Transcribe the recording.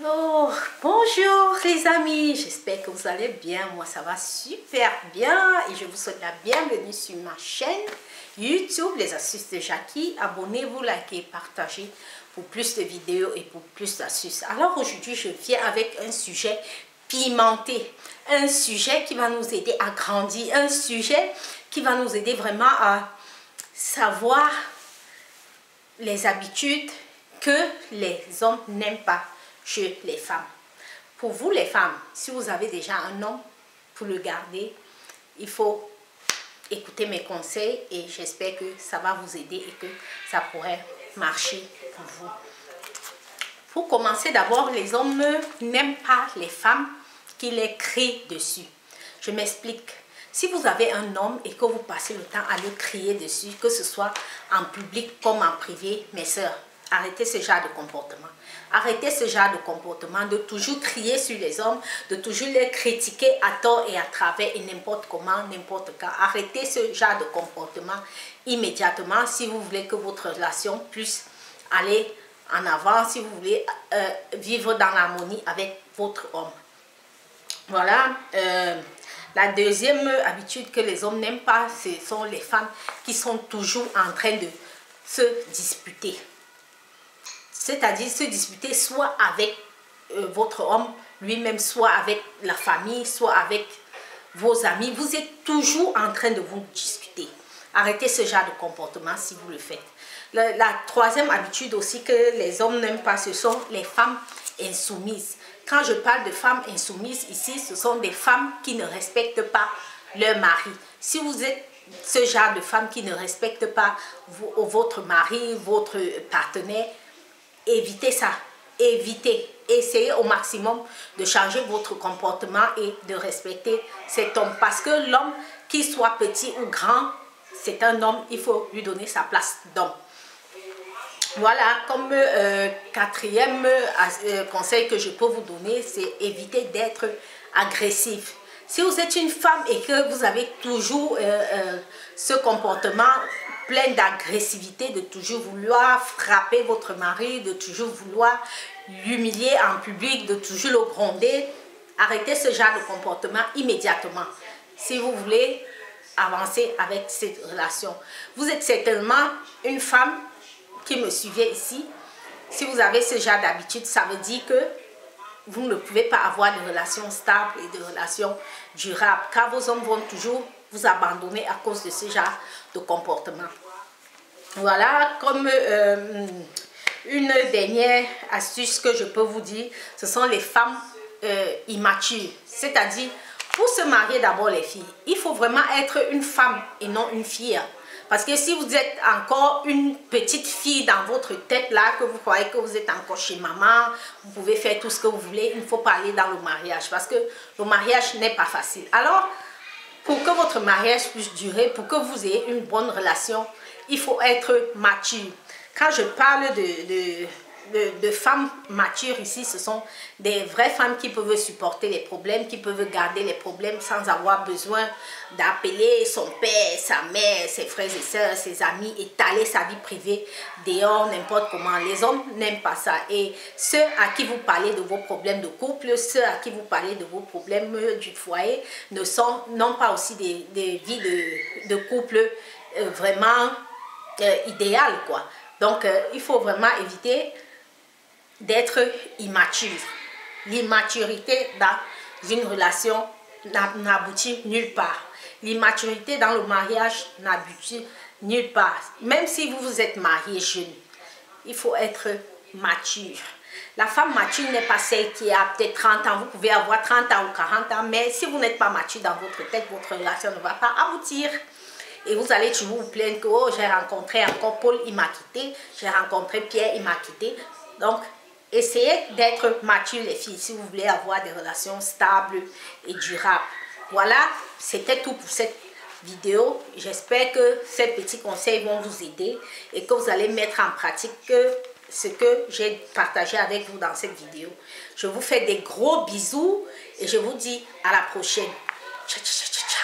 Oh, bonjour les amis, j'espère que vous allez bien. Moi ça va super bien et je vous souhaite la bienvenue sur ma chaîne YouTube Les Astuces de Jackie. Abonnez-vous, likez, partagez pour plus de vidéos et pour plus d'astuces. Alors aujourd'hui je viens avec un sujet pimenté, un sujet qui va nous aider à grandir, un sujet qui va nous aider vraiment à savoir les habitudes que les hommes n'aiment pas chez les femmes. Pour vous les femmes, si vous avez déjà un homme, pour le garder, il faut écouter mes conseils et j'espère que ça va vous aider et que ça pourrait marcher pour vous. Pour commencer, d'abord, les hommes n'aiment pas les femmes qui les crient dessus. Je m'explique. Si vous avez un homme et que vous passez le temps à le crier dessus, que ce soit en public comme en privé, mes soeurs, arrêtez ce genre de comportement. Arrêtez ce genre de comportement, de toujours crier sur les hommes, de toujours les critiquer à tort et à travers et n'importe comment, n'importe quand. Arrêtez ce genre de comportement immédiatement si vous voulez que votre relation puisse aller en avant, si vous voulez vivre dans l'harmonie avec votre homme. Voilà. La deuxième habitude que les hommes n'aiment pas, ce sont les femmes qui sont toujours en train de se disputer. C'est-à-dire se disputer soit avec votre homme lui-même, soit avec la famille, soit avec vos amis. Vous êtes toujours en train de vous discuter. Arrêtez ce genre de comportement si vous le faites. La troisième habitude aussi que les hommes n'aiment pas, ce sont les femmes insoumises. Quand je parle de femmes insoumises ici, ce sont des femmes qui ne respectent pas leur mari. Si vous êtes ce genre de femme qui ne respecte pas votre mari, votre partenaire, évitez ça, évitez, essayez au maximum de changer votre comportement et de respecter cet homme. Parce que l'homme, qu'il soit petit ou grand, c'est un homme, il faut lui donner sa place d'homme. Voilà, comme quatrième conseil que je peux vous donner, c'est éviter d'être agressif. Si vous êtes une femme et que vous avez toujours ce comportement plein d'agressivité, de toujours vouloir frapper votre mari, de toujours vouloir l'humilier en public, de toujours le gronder, arrêtez ce genre de comportement immédiatement. Si vous voulez avancer avec cette relation. Vous êtes certainement une femme qui me suivait ici. Si vous avez ce genre d'habitude, ça veut dire que vous ne pouvez pas avoir de relations stables et de relations durables, car vos hommes vont toujours vous abandonner à cause de ce genre de comportement. Voilà, comme une dernière astuce que je peux vous dire, ce sont les femmes immatures. C'est-à-dire, pour se marier d'abord les filles, il faut vraiment être une femme et non une fille. Parce que si vous êtes encore une petite fille dans votre tête là, que vous croyez que vous êtes encore chez maman, vous pouvez faire tout ce que vous voulez, il ne faut pas aller dans le mariage. Parce que le mariage n'est pas facile. Alors, pour que votre mariage puisse durer, pour que vous ayez une bonne relation, il faut être mature. Quand je parle de femmes matures ici, ce sont des vraies femmes qui peuvent supporter les problèmes, qui peuvent garder les problèmes sans avoir besoin d'appeler son père, sa mère, ses frères et sœurs, ses amis, étaler sa vie privée dehors, n'importe comment. Les hommes n'aiment pas ça. Et ceux à qui vous parlez de vos problèmes de couple, ceux à qui vous parlez de vos problèmes du foyer, n'ont pas aussi des vies de couple vraiment idéales, quoi. Donc, il faut vraiment éviter d'être immature. L'immaturité dans une relation n'aboutit nulle part. L'immaturité dans le mariage n'aboutit nulle part. Même si vous êtes marié jeune, il faut être mature. La femme mature n'est pas celle qui a peut-être 30 ans. Vous pouvez avoir 30 ans ou 40 ans, mais si vous n'êtes pas mature dans votre tête, votre relation ne va pas aboutir. Et vous allez toujours vous plaindre que oh, j'ai rencontré encore Paul, il m'a quitté. J'ai rencontré Pierre, il m'a quitté. Donc, essayez d'être mature les filles si vous voulez avoir des relations stables et durables. Voilà, c'était tout pour cette vidéo. J'espère que ces petits conseils vont vous aider et que vous allez mettre en pratique ce que j'ai partagé avec vous dans cette vidéo. Je vous fais des gros bisous et je vous dis à la prochaine. Ciao, ciao, ciao, ciao.